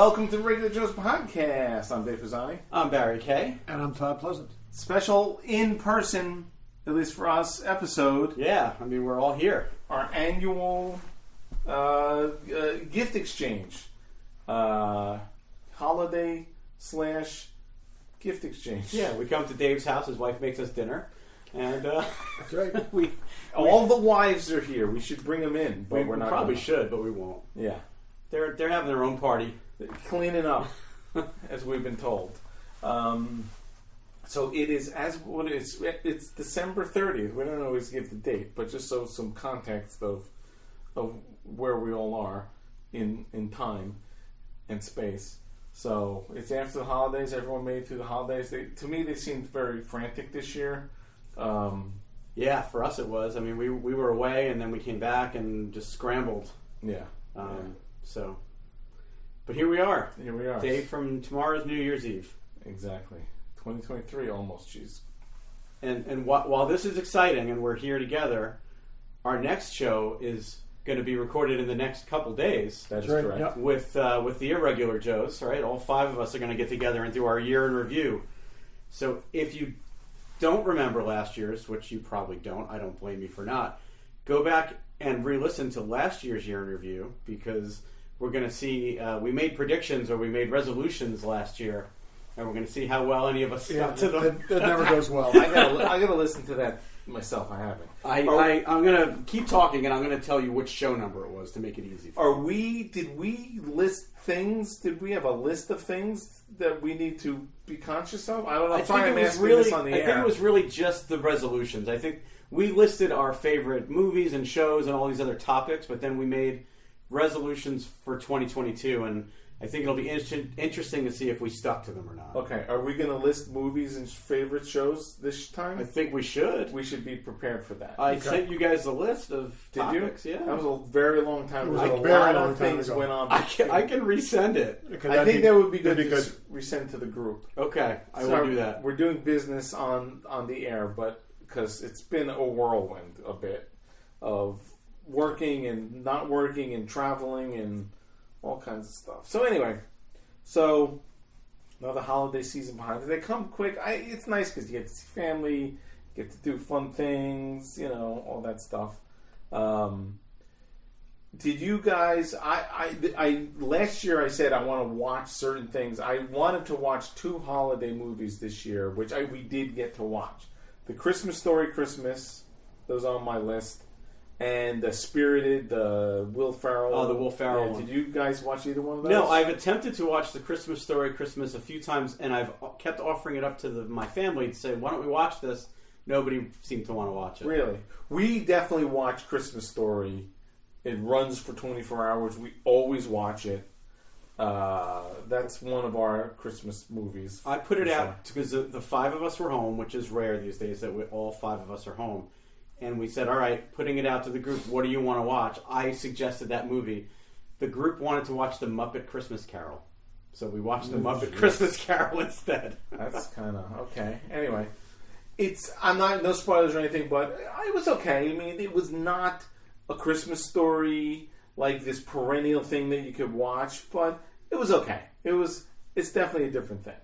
Welcome to the Regular Joe's Podcast. I'm Dave Pisani. I'm Barry Kay. And I'm Todd Pleasant. Special in-person, at least for us, episode. Yeah, I mean, we're all here. Our annual gift exchange. Holiday/gift exchange. Yeah, we come to Dave's house. His wife makes us dinner. And That's right. All the wives are here. We should bring them in, but we're not. Probably should, but we won't. Yeah. They're having their own party. Cleaning up, as we've been told. So it is it's December 30th. We don't always give the date, but just so some context of where we all are in time and space. So it's after the holidays. Everyone made it through the holidays. To me, they seemed very frantic this year. Yeah, for us it was. I mean, we were away and then we came back and just scrambled. Yeah. So, but here we are. Here we are. Day from tomorrow's New Year's Eve. Exactly. 2023 almost. Jeez. And while this is exciting and we're here together, our next show is going to be recorded in the next couple days. That is correct. Yep. With the irregular Joes, right? All five of us are going to get together and do our year in review. So if you don't remember last year's, which you probably don't, I don't blame you for not, go back and re-listen to last year's year in review, because we're going to see, we made predictions or we made resolutions last year, and we're going to see how well any of us stuck to them. That never goes well. I gotta listen to that myself. I haven't. I'm going to keep talking, and I'm going to tell you which show number it was to make it easy for you. Did we list things? Did we have a list of things that we need to be conscious of? I don't know. I think it was really just the resolutions. I think we listed our favorite movies and shows and all these other topics, but then we made resolutions for 2022, and I think it'll be interesting to see if we stuck to them or not. Okay, are we going to list movies and favorite shows this time? I think we should. We should be prepared for that. I sent you guys a list of topics. Did you? Yeah. That was a very long time ago. A A lot long of time things ago. went on. I can resend it. I think that would be good to resend to the group. Okay, I will do that. We're doing business on the air, but because it's been a whirlwind a bit of working and not working and traveling and all kinds of stuff. So anyway, now the holiday season behind us. They come quick. It's nice because you get to see family, get to do fun things, all that stuff. Did you guys? I last year I said I want to watch certain things. I wanted to watch 2 holiday movies this year, which we did get to watch. The Christmas Story Christmas, those on my list. And the Spirited, the Will Ferrell. Oh, the Will Ferrell one. Did you guys watch either one of those? No, I've attempted to watch the Christmas Story Christmas a few times, and I've kept offering it up to my family to say, why don't we watch this? Nobody seemed to want to watch it. Really? We definitely watch Christmas Story. It runs for 24 hours. We always watch it. That's one of our Christmas movies. I put it out because the 5 of us were home, which is rare these days that all 5 of us are home. And we said, all right, putting it out to the group, what do you want to watch? I suggested that movie. The group wanted to watch The Muppet Christmas Carol. So we watched The Muppet Christmas Carol instead. That's kind of okay. Anyway, I'm not, no spoilers or anything, but it was okay. I mean, it was not a Christmas story like this perennial thing that you could watch, but it was okay. It's definitely a different thing.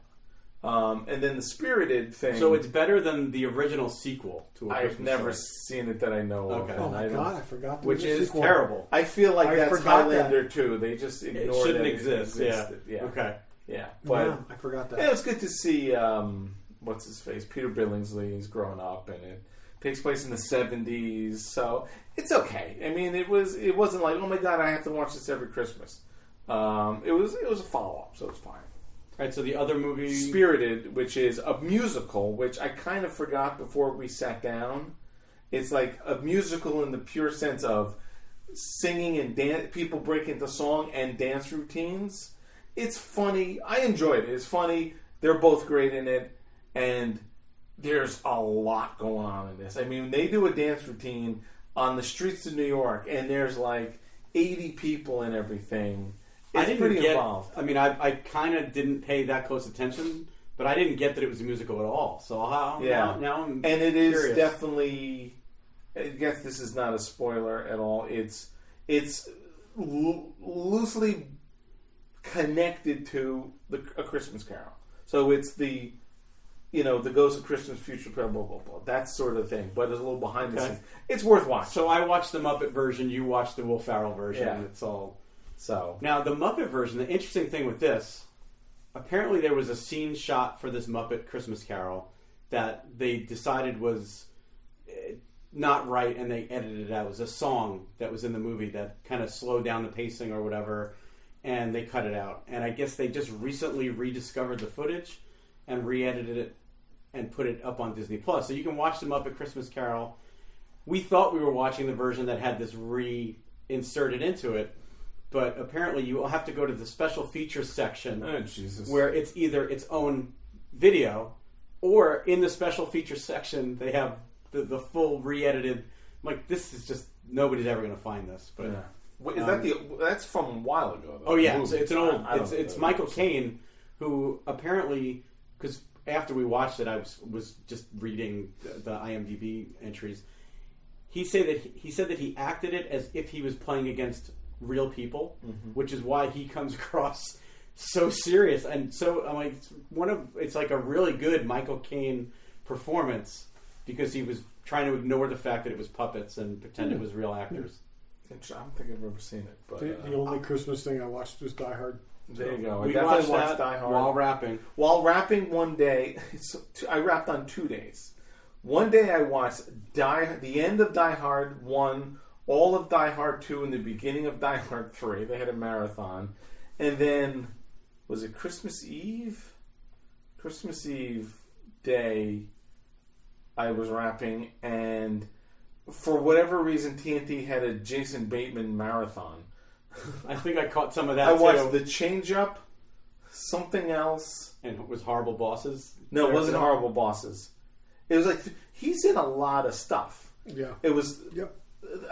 And then the Spirited thing. So it's better than the original sequel to a Christmas I've never story. seen it that I know of. Okay. Oh my God, I forgot. Which is terrible. I feel like that's forgot Highlander too. They just ignored It shouldn't that exist. It Yeah. existed. Yeah. Okay. Yeah. But Yeah, I forgot that. it was good to see what's his face? Peter Billingsley. He's grown up, and it takes place in the 70s. So it's okay. I mean, it wasn't like, oh my God, I have to watch this every Christmas. It was a follow up, so it's fine. All right, so the other movie... Spirited, which is a musical, which I kind of forgot before we sat down. It's like a musical in the pure sense of singing and dance, people break into song and dance routines. It's funny. I enjoyed it. It's funny. They're both great in it. And there's a lot going on in this. I mean, they do a dance routine on the streets of New York, and there's like 80 people and everything. It's pretty involved. I mean, I kind of didn't pay that close attention, but I didn't get that it was a musical at all. So now I'm and it is curious. Definitely. I guess this is not a spoiler at all. It's loosely connected to A Christmas Carol. So it's the Ghost of Christmas Future, blah, blah, blah, blah. That sort of thing. But it's a little behind the scenes. It's worth watching. So I watched the Muppet version, you watched the Will Ferrell version. Yeah. It's all... So now, the Muppet version, the interesting thing with this, apparently there was a scene shot for this Muppet Christmas Carol that they decided was not right, and they edited it out. It was a song that was in the movie that kind of slowed down the pacing or whatever, and they cut it out. And I guess they just recently rediscovered the footage and re-edited it and put it up on Disney Plus. So you can watch the Muppet Christmas Carol. We thought we were watching the version that had this re-inserted into it, but apparently you will have to go to the special features section where it's either its own video or in the special features section they have the full re-edited. I'm like, this is just, nobody's ever going to find this. But yeah. Wait, is that's from a while ago, though? Oh yeah, it's an old. It's Michael Caine. Caine, who apparently, because after we watched it, I was just reading the IMDb entries. He said that he acted it as if he was playing against real people, which is why he comes across so serious. And so I'm like, it's like a really good Michael Caine performance because he was trying to ignore the fact that it was puppets and pretend it was real actors. I don't think I've ever seen it. But The only Christmas thing I watched was Die Hard. there you go. We I definitely watched that Die Hard while rapping. While rapping one day, I rapped on 2 days. One day I watched the end of Die Hard 1, all of Die Hard 2, and the beginning of Die Hard 3. They had a marathon. And then, was it Christmas Eve? Christmas Eve day, I was rapping, and for whatever reason, TNT had a Jason Bateman marathon. I think I caught some of that I too. watched The Change Up, something else. And it was Horrible Bosses. No, it wasn't Horrible Bosses. It was like, he's in a lot of stuff. Yeah. It was... Yep.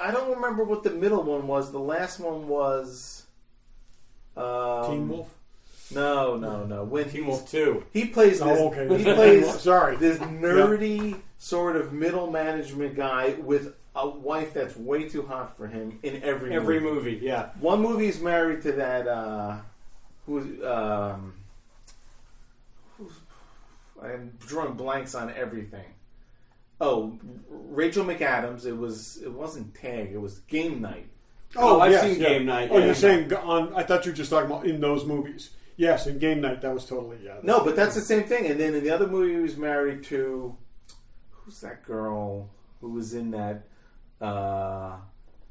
I don't remember what the middle one was. The last one was... Teen Wolf? No. When Teen Wolf 2. He plays this... Oh, okay. He plays Sorry. this nerdy sort of middle management guy with a wife that's way too hot for him in every movie, yeah. One movie he's married to that... I'm drawing blanks on everything. Oh, Rachel McAdams. It wasn't Tag. It was Game Night. Oh, I've yes, seen yeah. Game Night. Oh, yeah. you're saying on... I thought you were just talking about in those movies. Yes, in Game Night, that was totally... Yeah. No, but that's the same thing. And then in the other movie, he was married to... Who's that girl who was in that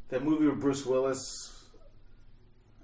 movie with Bruce Willis?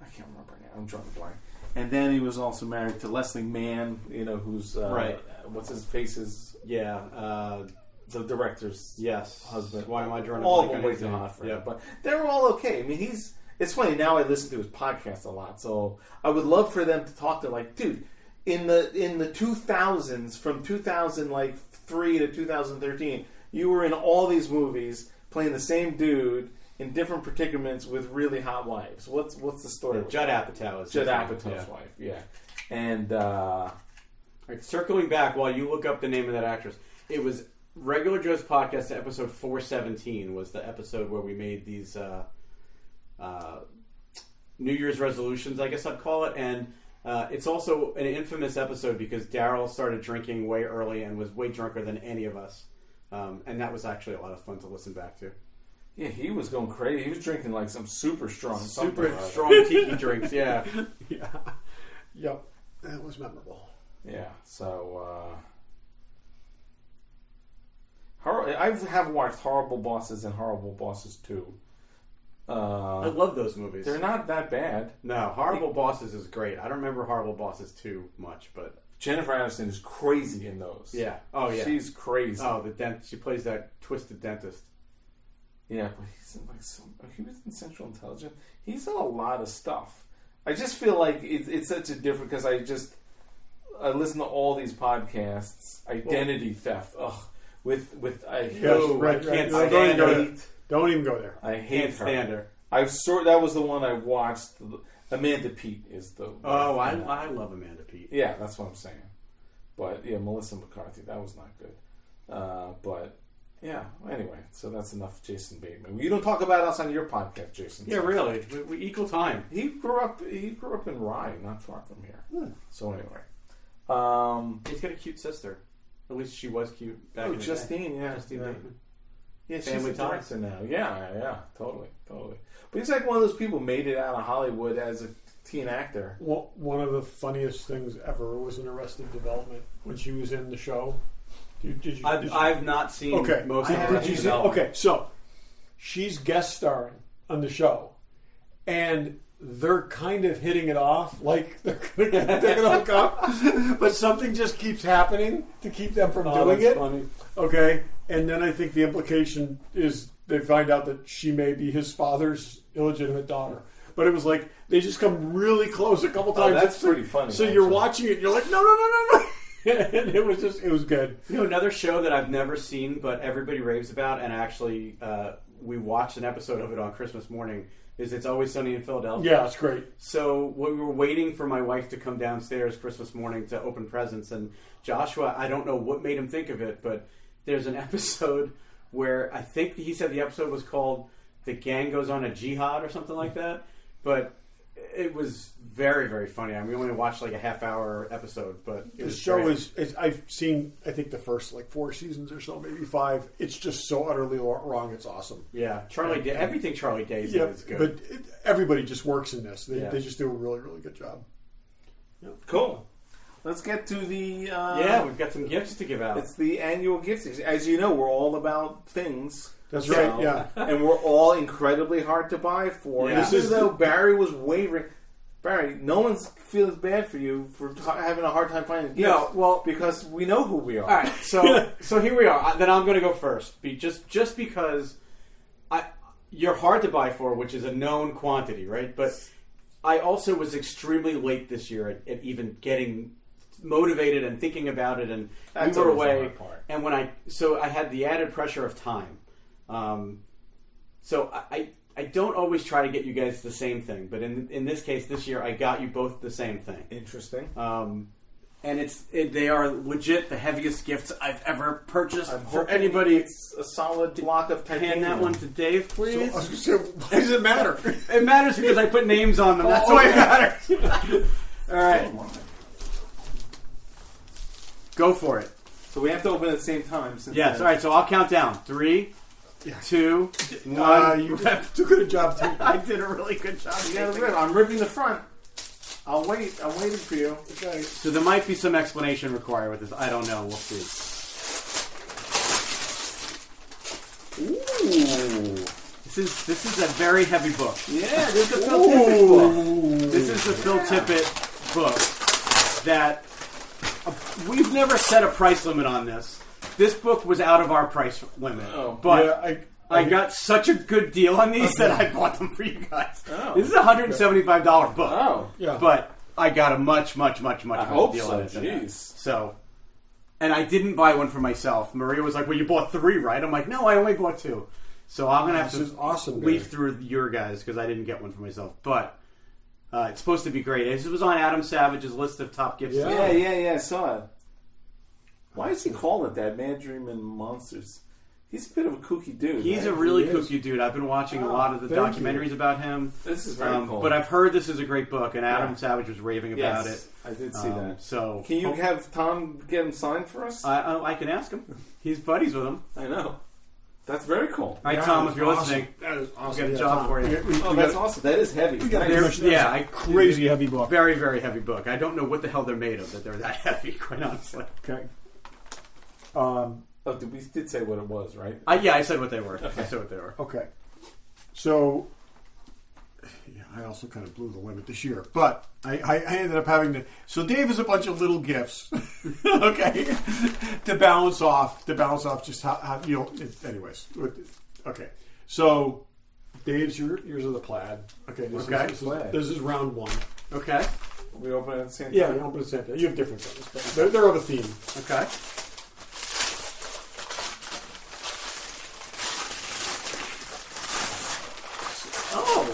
I can't remember now. I'm drawing a blank. And then he was also married to Leslie Mann, who's... Right. What's his face is... Yeah, the director's husband. Why am I drawing a all of blank them on way his too name? hot for Yeah. him. But they were all okay. I mean, it's funny, now I listen to his podcast a lot, so I would love for them to talk to, like, dude, in the 2000s, from 2003 to 2013, you were in all these movies playing the same dude in different predicaments with really hot wives. What's the story? Yeah, Judd Apatow is Judd his name. Apatow's Yeah. wife, yeah. And All right, circling back while you look up the name of that actress, it was Regular Joe's Podcast, episode 417 was the episode where we made these New Year's resolutions, I guess I'd call it, and it's also an infamous episode because Daryl started drinking way early and was way drunker than any of us, and that was actually a lot of fun to listen back to. yeah, he was going crazy. He was drinking like some super strong Tiki drinks, yeah. Yeah. Yep. That was memorable. Yeah, so I have watched Horrible Bosses and Horrible Bosses 2. I love those movies. They're not that bad. No, Horrible Bosses is great. I don't remember Horrible Bosses 2 much, but... Jennifer Aniston is crazy in those. Yeah. Oh, yeah. She's crazy. Oh, she plays that twisted dentist. Yeah, but he's in he was in Central Intelligence. He's in a lot of stuff. I just feel like it's such a different... Because I listen to all these podcasts. Identity theft. Ugh. I Don't even go there. I hate Can't stand her. That was the one I watched. Amanda Peet is the... Oh, I love Amanda Peet. Yeah, that's what I'm saying. But, yeah, Melissa McCarthy, that was not good. Yeah. Anyway, so that's enough Jason Bateman. You don't talk about us on your podcast, Jason. Yeah, really. We equal time. He grew up in Rye, not far from here. So anyway, he's got a cute sister. At least she was cute back in the day. Justine, yeah. Justine Bateman. Yeah, she's Family a ties. director now. Yeah, totally. But he's like one of those people who made it out of Hollywood as a teen actor. Well, one of the funniest things ever was in Arrested Development when she was in the show. I've not seen most of Did you see? Okay, so she's guest starring on the show, and they're kind of hitting it off, like they're going to hook up, but something just keeps happening to keep them from doing it. Funny. Okay, and then I think the implication is they find out that she may be his father's illegitimate daughter. But it was like they just come really close a couple times. That's pretty funny. So you're watching it, and you're like, no. And it was good. You know, another show that I've never seen, but everybody raves about, and actually we watched an episode of it on Christmas morning, is It's Always Sunny in Philadelphia. Yeah, it's great. So we were waiting for my wife to come downstairs Christmas morning to open presents, and Joshua, I don't know what made him think of it, but there's an episode where I think he said the episode was called The Gang Goes on a Jihad or something like that, but it was very, very funny. I mean, we only watched like a half-hour episode, but it was show great. is I've seen, I think, the first 4 seasons or so, maybe 5. It's just so utterly wrong. It's awesome. Yeah, everything Charlie Day's Yeah, in is good. but everybody just works in this. They Yeah. just do a really, really good job. Yeah. Cool. Let's get to the... we've got some gifts to give out. It's the annual gift season. As you know, we're all about things. That's right, yeah. And we're all incredibly hard to buy for. Yeah. This is though Barry was wavering. Barry, no one feels bad for you for having a hard time finding gifts. No, well, because we know who we are. All right, so here we are. Then I'm going to go first, just because you're hard to buy for, which is a known quantity, right? But I also was extremely late this year at even getting motivated and thinking about it, and That's we were always the away. hard part. And I had the added pressure of time. So I don't always try to get you guys the same thing, but in this case, this year, I got you both the same thing. Interesting. And they are legit the heaviest gifts I've ever purchased I'm for hoping anybody. It's a solid block of titanium. Hand that one to Dave, So, please. I was gonna say, why does it matter? It matters because I put names on them. That's why it matters. All right, go for it. So we have to open at the same time. Yes. All right. So I'll count down. 3, 2, 1. You did too good a job, too. I did a really good job. I'm ripping the front. I'll wait. I'm waiting for you. Okay. So there might be some explanation required with this. I don't know. We'll see. Ooh. This is a very heavy book. Yeah, this is the Phil Tippett book. This is the Phil Tippett book that we've never set a price limit on this. This book was out of our price limit, but Yeah, I got such a good deal on these that I bought them for you guys. Oh. This is a $175 book. Oh. Yeah. But I got a much better hope deal so, on it than that. jeez. So, and I didn't buy one for myself. Maria was like, "Well, you bought 3, right?" I'm like, "No, I only bought 2." So I'm gonna have This is to awesome, leaf Dave. through your guys because I didn't get one for myself. But it's supposed to be great. This was on Adam Savage's list of top gifts. Yeah. Yeah, I saw it. Why does he call it that? Man, Dream, and Monsters. He's a bit of a kooky dude. He's right? a really He is. kooky dude. I've been watching a lot of the thank documentaries about him. This is very cool. But I've heard this is a great book, and Adam Yeah. Savage was raving about Yes, it. I did see that. So Can you have Tom get him signed for us? I can ask him. He's buddies with him. I know. That's very cool. All right, Yeah, Tom, if you're awesome. listening, That is I'll awesome. get a job for you. Oh, that's awesome. That is heavy. got Nice. a crazy heavy book. Very, very heavy book. I don't know what the hell they're made of that they're that heavy, quite honestly. Okay. Oh, we did say what it was, right? Yeah, I said what they were. I said what they were. Okay. So, yeah, I also kind of blew the limit this year, but I ended up having to. So Dave has a bunch of little gifts, okay, to balance off just how you know. Anyways, okay. So Dave's yours are the plaid. Okay. This is round 1. Okay. We open it at the same time. Yeah, you open the same thing. You have different things, but they're of a theme. Okay. Oh,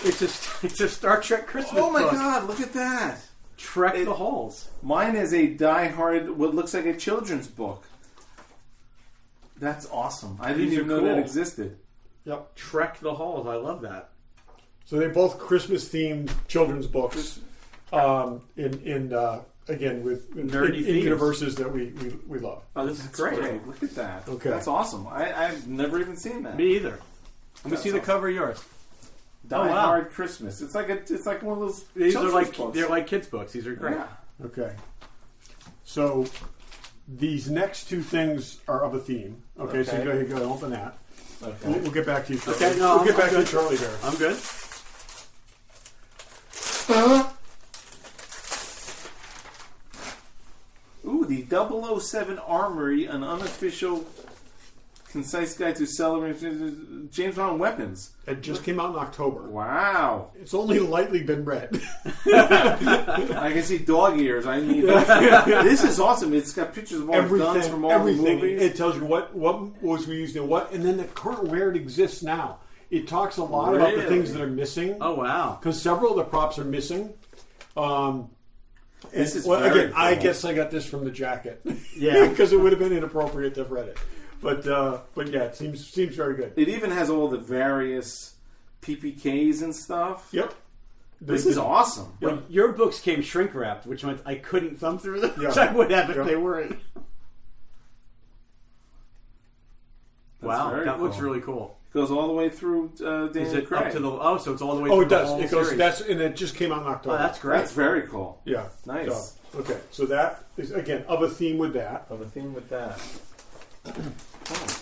it's a Star Trek Christmas Oh my book. God! Look at that. Trek the Halls. Mine is a die-hard, what looks like a children's book. That's awesome. I didn't These even are know that cool. existed. Yep. Trek the Halls. I love that. So they're both Christmas-themed children's books. Again, with Nerdy in themes. universes that we love. Oh, this is great. Look at that. Okay. That's awesome. I've never even seen that. Me either. Let me That's see the awesome. cover of yours. Die Oh, wow. Hard Christmas. It's like one of those. These are children's books. they're like kids' books. These are great. Yeah. Okay. So these next two things are of a theme. Okay, so you go ahead and open that. Okay. We'll get back to you shortly. Okay, no, we'll get I'm back to you good. shortly there. I'm good. Ooh, the 007 Armory, an unofficial, concise guide to celebrating James Bond weapons. It just came out in October. Wow. It's only lightly been read. I can see dog ears. I need this is awesome. It's got pictures of all the guns from all the movies. It tells you what was we used in what, and then the current where it exists now. It talks a lot about the things that are missing. Oh wow! Because several of the props are missing. This is well, very again. I cool. guess I got this from the jacket. Yeah. Because it would have been inappropriate to have read it. But yeah, it seems very good. It even has all the various PPKs and stuff. Yep. This is awesome. Yep. Well, your books came shrink wrapped, which meant I couldn't thumb through them, which Yeah. I would have if Yeah. they weren't. Wow, very that looks cool. really cool. Goes all the way through Is Daniel it Craig. up to the? Oh, so it's all the way. Oh, through it the does. whole It goes. series. That's and it just came out in October. Oh, that's great. That's very cool. Yeah. Nice. So, okay, so that is again of a theme with that. Of a theme with that. Oh.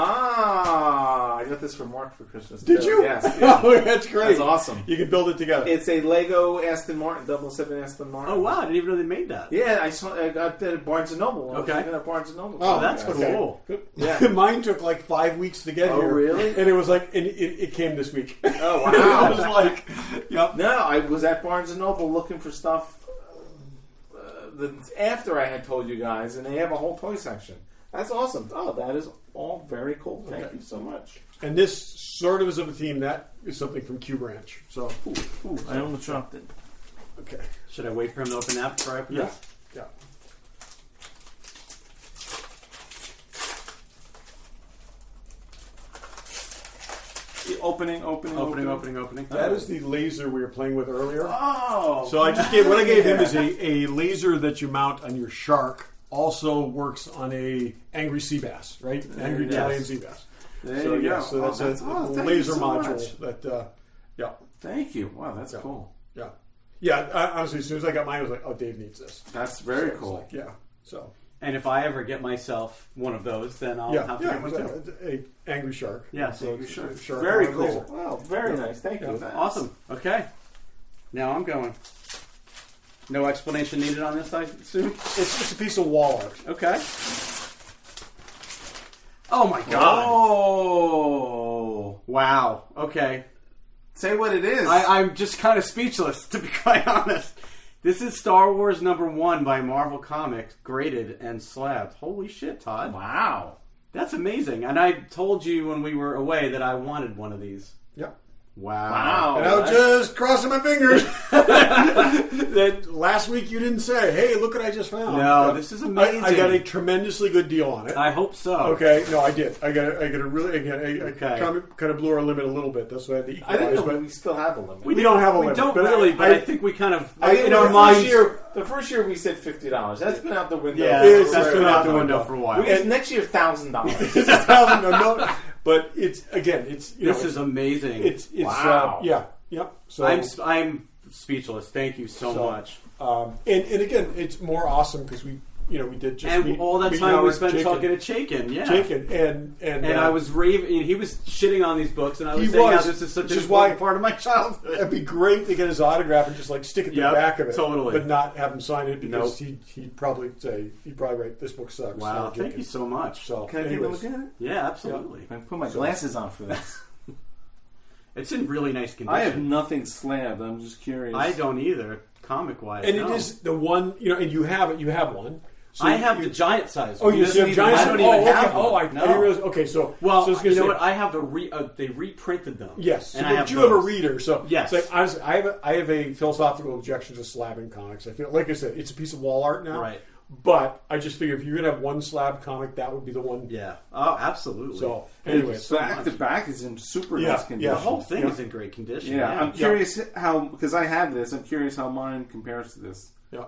Ah, I got this from Mark for Christmas. Did too. you? Yes. Yeah. Oh, that's great. That's awesome. You can build it together. It's a Lego Aston Martin, 007 Aston Martin. Oh wow! I didn't even know they made that. Yeah, I got that at Barnes & Noble. Okay. I was looking at Barnes & Noble. Oh, that's guys. cool. Yeah. Mine took like 5 weeks to get Oh, here. really? And it was like, and it came this week. Oh, I wow. was like, yep. No, I was at Barnes & Noble looking for stuff after I had told you guys, and they have a whole toy section. That's awesome. Oh, that is all very cool. Thank you so much. And this sort of is of a theme. That is something from Q Branch. So, Ooh, I almost dropped it. okay. Should I wait for him to open that before I open Yeah. this? Yeah. Opening. That is the laser we were playing with earlier. Oh. So I just gave what I gave him is a laser that you mount on your shark. Also works on a angry sea bass, right? Angry Yes. Chilean sea bass. There So you yeah, go. so that's a thank you laser so module much. that. Yeah, Thank you. Wow, that's Yeah. cool. yeah, yeah. Honestly, as soon as I got mine, I was like, "Oh, Dave needs this." That's So very it's cool. like, yeah. So And if I ever get myself one of those, then I'll yeah, have to yeah. get one too. A angry shark. Yes. So it's a shark Very on a cool. laser. Wow, very Yeah. nice. Thank Yeah. you. That's Awesome. Okay. Now I'm going. No explanation needed on this, I assume? It's just a piece of wall art. Okay. Oh my god. Oh. Wow. Okay. Say what it is. I'm just kind of speechless, to be quite honest. This is Star Wars #1 by Marvel Comics, graded and slabbed. Holy shit, Todd. Wow. That's amazing. And I told you when we were away that I wanted one of these. Yep. Wow. And I was just crossing my fingers that last week you didn't say, "Hey, look what I just found." No, this is amazing. I got a tremendously good deal on it. I hope so. Okay, no, I did. I got a really I Okay. kind of blew our limit a little bit. That's why I had to I didn't equalize. know But we still have a limit. we don't have a We limit. don't but really, but I think we kind of, I think in our the minds... the first year we said $50. That's been out the window. Yeah, It's that's right been out out the the window window. for a while. And next year $1,000. it's $1,000. No, but it's again, it's This is amazing. it's Wow. yep. So I'm speechless. Thank you so much. and again, it's more awesome because we did just And meet, all that meet time we Howard, spent Jake talking and- to Chaikin, yeah. Jake and I was raving. He was shitting on these books, and I was He saying how was, this is such which an is why- important part of my childhood. It'd be great to get his autograph and just like stick it to Yep, the back of it, totally. but not have him sign it because Nope. he'd probably write this book sucks. Wow, Not thank Jake. you so much. So, Can I take a anyways, look at it? Yeah, absolutely. I put my glasses on for this. It's in really nice condition. I have nothing slabbed. I'm just curious. I don't either, comic-wise. and no. it is the one and you have it. You have one. So I have the giant size. Oh, you have giant size? I don't even have Oh, one. I didn't realize. Okay, so well, so I was you gonna know say, what? I have they reprinted them. Yes, and so, I but have you have a those. reader. So Yes. it's like, honestly, I have a philosophical objection to slabbing comics. I feel, like I said, it's a piece of wall art now. Right. But I just figure if you're gonna have one slab comic, that would be the one. Yeah. Oh, absolutely. So anyway, Back to back is in super nice condition. the whole thing Yeah. is in great condition. Yeah, Yeah. I'm curious how, because I have this. I'm curious how mine compares to this. yeah.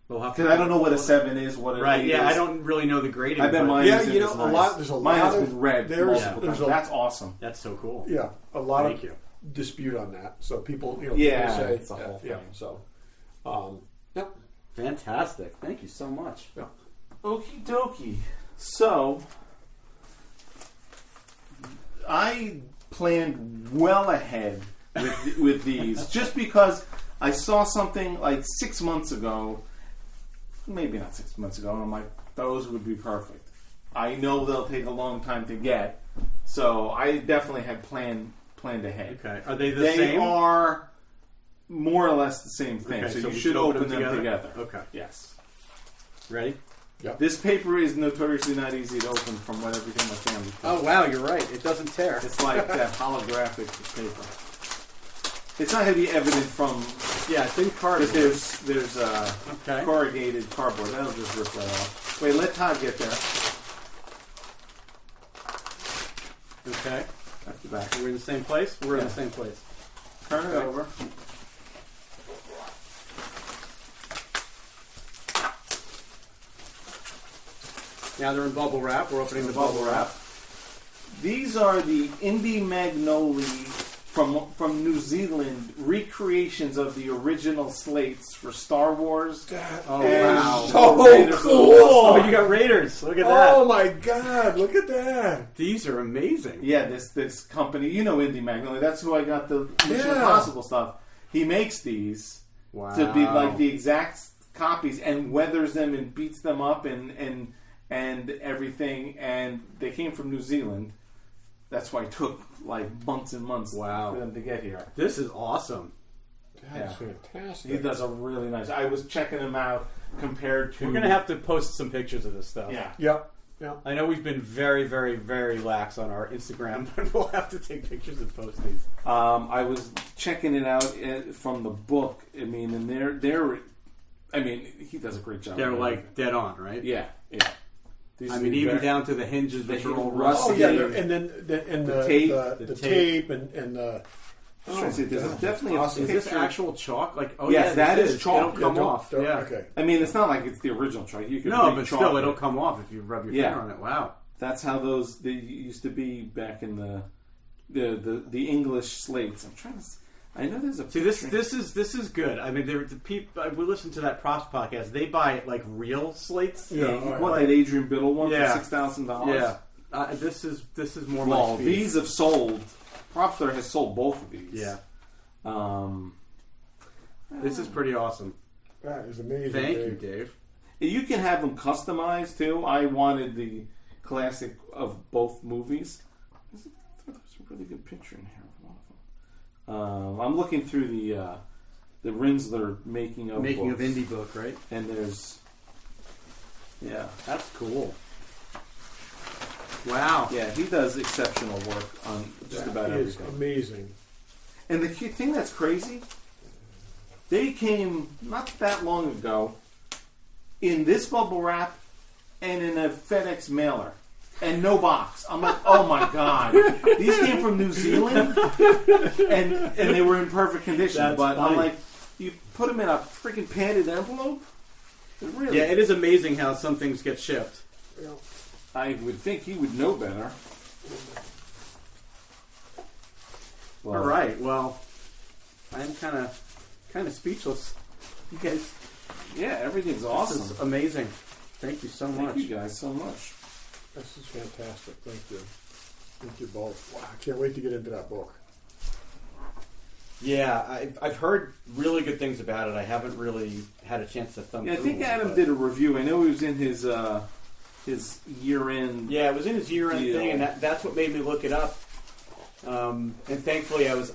We'll have Because I don't know what a 7 is, what an Right. 8 Yeah. is. I don't really know the grading. I bet but mine Yeah, is you know, as a nice. lot- there's a mine lot has of- been read there's- multiple there's times. a- That's awesome. That's so cool. Yeah, a lot Thank of you. dispute on that. So people, Yeah, say, it's a whole yeah. thing. So, yep. Fantastic. Thank you so much. Yeah. Okie dokie. So, I planned well ahead with these, just because I saw something like 6 months ago, maybe not 6 months ago, and I'm like, those would be perfect. I know they'll take a long time to get, so I definitely had planned ahead. Okay. Are they the They same? are more or less the same thing, Okay, so so you we should should open them together. Okay. Yes. Ready? This paper is notoriously not easy to open from what everything my family. Oh wow, you're right. It doesn't tear. It's like that holographic paper. It's not heavy evident from, Yeah, it's in but cardboard. there's Okay. corrugated cardboard. That'll just rip that off. Wait, let Todd get there. Okay. That's the back. We're in the same place? We're in Yeah. the same place. Turn it over. Now they're in bubble wrap. We're opening the bubble wrap. These are the Indie Magnoli from New Zealand recreations of the original slates for Star Wars. Oh and wow. So Raiders of the cool! Lost Oh, Ark. you got Raiders. Look at that. Oh my God! Look at that. These are amazing. Yeah, this company, Indie Magnoli. That's who I got the Mission Yeah. Impossible stuff. He makes these Wow. to be like the exact copies and weathers them and beats them up and everything. And they came from New Zealand. That's why it took like months and months Wow. for them to get here. This is awesome. That's Yeah. fantastic. He does a really nice. I was checking him out compared to. We're gonna have to post some pictures of this stuff. Yeah. Yep. Yeah. I know we've been very, very, very lax on our Instagram, but we'll have to take pictures and post these. I was checking it out from the book. I mean, and they're. I mean, he does a great job. They're with like everything. dead on, right? Yeah, yeah. These I are mean, the even very- down to the hinges, which are all rusty. Oh yeah, and then the tape. the tape and the. I was trying to say, there's God, definitely a awesome. Is this picture. actual chalk? Like, oh Yes, yeah, that this is chalk. It'll come don't- off. don't- Yeah. Okay. I mean, it's not like it's the original chalk. You can No, make but chalk still, with it'll it. come off if you rub your Yeah. finger on it. Wow. That's how they used to be back in the English slates. I'm trying to. I know there's a. See, this picture. this is good. I mean, the people we listen to that props podcast. They buy like real slates. Yeah. You want that Adrian Biddle one Yeah. for $6,000? Yeah. This is more Well, my speed. these have sold. Propster has sold both of these. Yeah. This This is pretty awesome. That is amazing. Thank you, Dave. Dave. You can have them customized too. I wanted the classic of both movies. There's a really good picture in here of one of them. I'm looking through the Rinsler making of Making of books, indie book, right? and there's That's cool. Wow. yeah, he does exceptional work on just That about is everything. amazing. And the thing that's crazy, they came not that long ago in this bubble wrap and in a FedEx mailer and no box. I'm like, oh my god, these came from New Zealand and they were in perfect condition. That's but funny. I'm like, you put them in a freaking padded envelope. Really? Yeah, it is amazing how some things get shipped. Yeah. I would think he would know better. Well, All right. Well, I'm kind of speechless. You guys, Yeah, everything's this awesome. is amazing. Thank you so much. Thank you guys so much. This is fantastic. Thank you. Thank you both. Wow, I can't wait to get into that book. Yeah, I've heard really good things about it. I haven't really had a chance to thumb Yeah, I through think one, Adam but- did a review. I know he was in his year-end. Yeah, it was in his year-end Deal. thing, and that's what made me look it up. And thankfully, I was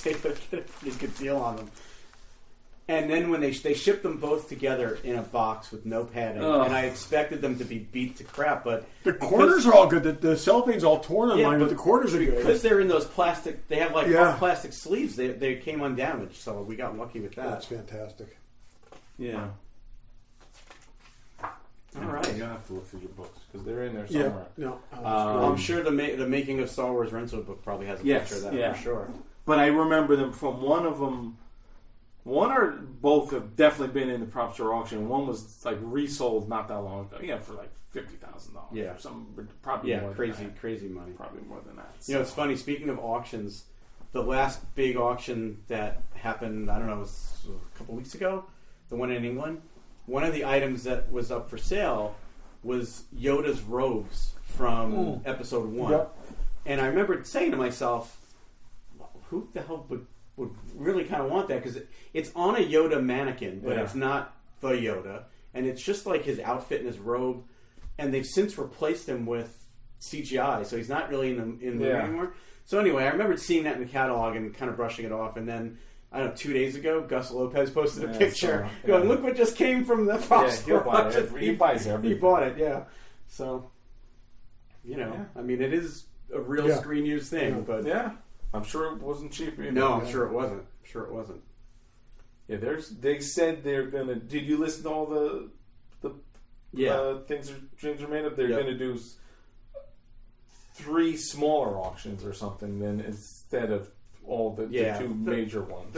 able to get a pretty good deal on them. And then when they shipped them both together in a box with no padding, and I expected them to be beat to crap, but the corners are all good. The cellophane's all torn on mine, but the corners are good. Because they're in those plastic, they have like plastic sleeves. They came undamaged, so we got lucky with that. That's fantastic. Yeah. All right. You're gonna have to look through your books because they're in there somewhere. Yeah. No, I'm sure the making of Star Wars Renzo book probably has a picture of that for sure. But I remember them from one of them. One or both have definitely been in the prop store auction. One was like resold not that long ago. Yeah, for like $50,000. Yeah, or something. Probably more crazy money. Probably more than that. You know, it's funny. Speaking of auctions, the last big auction that happened, I don't know, it was a couple weeks ago. The one in England. One of the items that was up for sale was Yoda's robes from Episode 1. Yep. And I remember saying to myself, who the hell would really kind of want that? Because it's on a Yoda mannequin, but it's not the Yoda. And it's just like his outfit and his robe. And they've since replaced him with CGI, so he's not really in the movie anymore. So anyway, I remember seeing that in the catalog and kind of brushing it off. And then, I don't know, 2 days ago, Gus Lopez posted a picture going, look what just came from the prop store. He buys everything. He bought it, yeah. So, you know, I mean, it is a real screen use thing, but... Yeah. I'm sure it wasn't cheap either. No, I'm sure it wasn't. Yeah, they said they're gonna. Did you listen to all the things dreams are made of? They're gonna do 3 smaller auctions or something then instead of all the 2 major ones.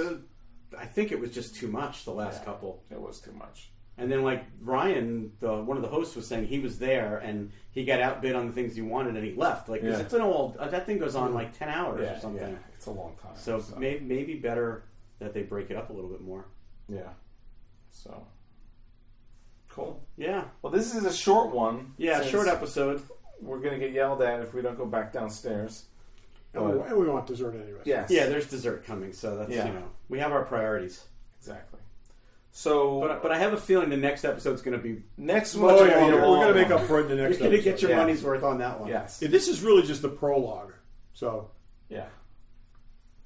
I think it was just too much the last couple. It was too much. And then, like Ryan, one of the hosts, was saying he was there and he got outbid on the things he wanted and he left. Like, it's an old that thing goes on like 10 hours or something. Yeah, it's a long time. So maybe better that they break it up a little bit more. Yeah. So cool. Yeah. Well, this is a short one. Yeah, short episode. We're gonna get yelled at if we don't go back downstairs. And we want dessert anyways. Yes. Yeah, there's dessert coming, so that's we have our priorities. Exactly. So, but I have a feeling the next episode's going to be next. We're going to make up for it in the next. You're going to get your money's worth on that one. Yes. This is really just the prologue. So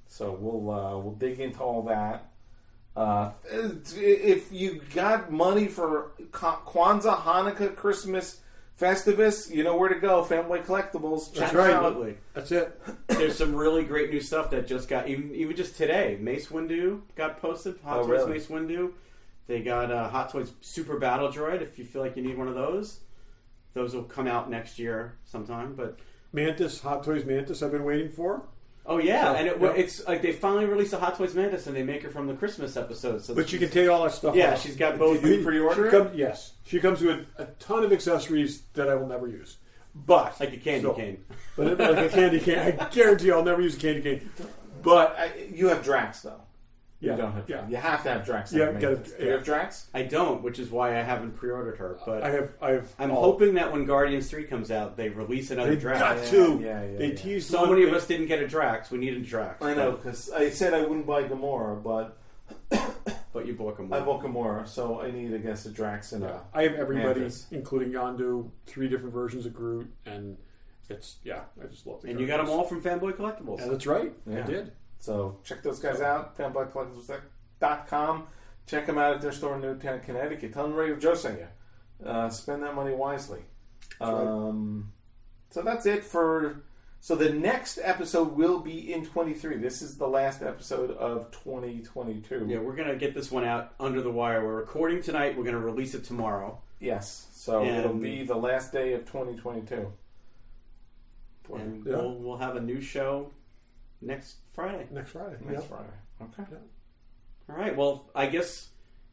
So we'll dig into all that. If you got money for Kwanzaa, Hanukkah, Christmas, Festivus, you know where to go. Fanboy Collectibles. That's right. Absolutely. That's it. There's some really great new stuff that just got even just today. Mace Windu got posted. Hot Toys Mace Windu. They got Hot Toys Super Battle Droid. If you feel like you need one of those will come out next year sometime. But Hot Toys Mantis, I've been waiting for. Oh yeah, and it's like they finally released a Hot Toys Mantis, and they make her from the Christmas episode. So but you can take all that stuff. Yeah, off. She's got both. Did you pre-order? Yes, she comes with a ton of accessories that I will never use. But like a candy cane. But like a candy cane, I guarantee I'll never use a candy cane. But you have Drax though. Yeah, you don't have. Yeah. You have to have Drax. Do you have Drax? I don't, which is why I haven't pre-ordered her. But I have. I'm hoping that when Guardians 3 comes out, they release another Drax. Got to. They teased. So many of us didn't get a Drax. We needed a Drax. I know because I said I wouldn't buy Gamora, but you bought Gamora. I bought Gamora, so I need, I guess, a Drax and I have everybody, including Yondu, 3 different versions of Groot, and it's I just love it. And you got them all from Fanboy Collectibles. Yeah, that's right. Yeah. I did. So check those guys out. FanboyCollectibles.com. Check them out at their store in Newtown, Connecticut. Tell them Radio Joe sent you. Spend that money wisely. So that's it for. So the next episode will be in 23. This is the last episode of 2022. Yeah, we're gonna get this one out under the wire. We're recording tonight. We're gonna release it tomorrow. Yes. So it'll be the last day of 2022. And we'll have a new show next Friday. Next Friday. Okay. Yeah. All right. Well, I guess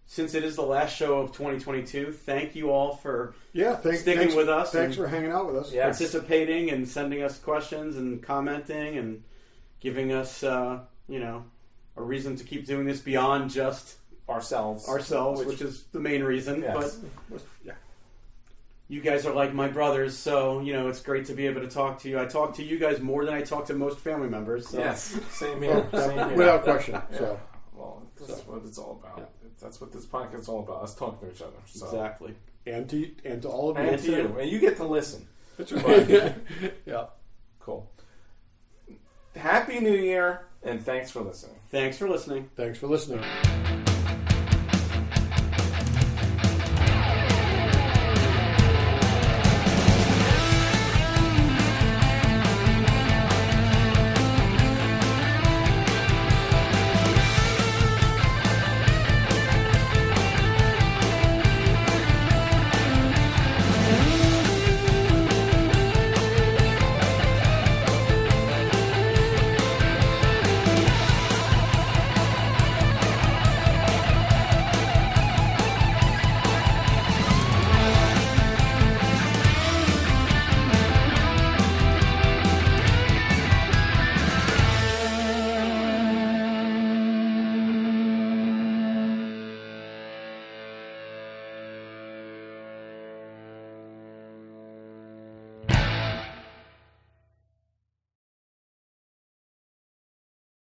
since it is the last show of 2022, thank you all for sticking with us. Thanks for hanging out with us. Yes. Participating and sending us questions and commenting and giving us, a reason to keep doing this beyond just ourselves, which is the main reason. Yes. But you guys are like my brothers, so it's great to be able to talk to you. I talk to you guys more than I talk to most family members. So. Yes, same here. Without question. So. Well, that's what it's all about. Yeah. That's what this podcast is all about. Us talking to each other. So. Exactly. And to all of you. And to you. And you get to listen. That's right. Yeah. Cool. Happy New Year, and thanks for listening. Thanks for listening. Thanks for listening.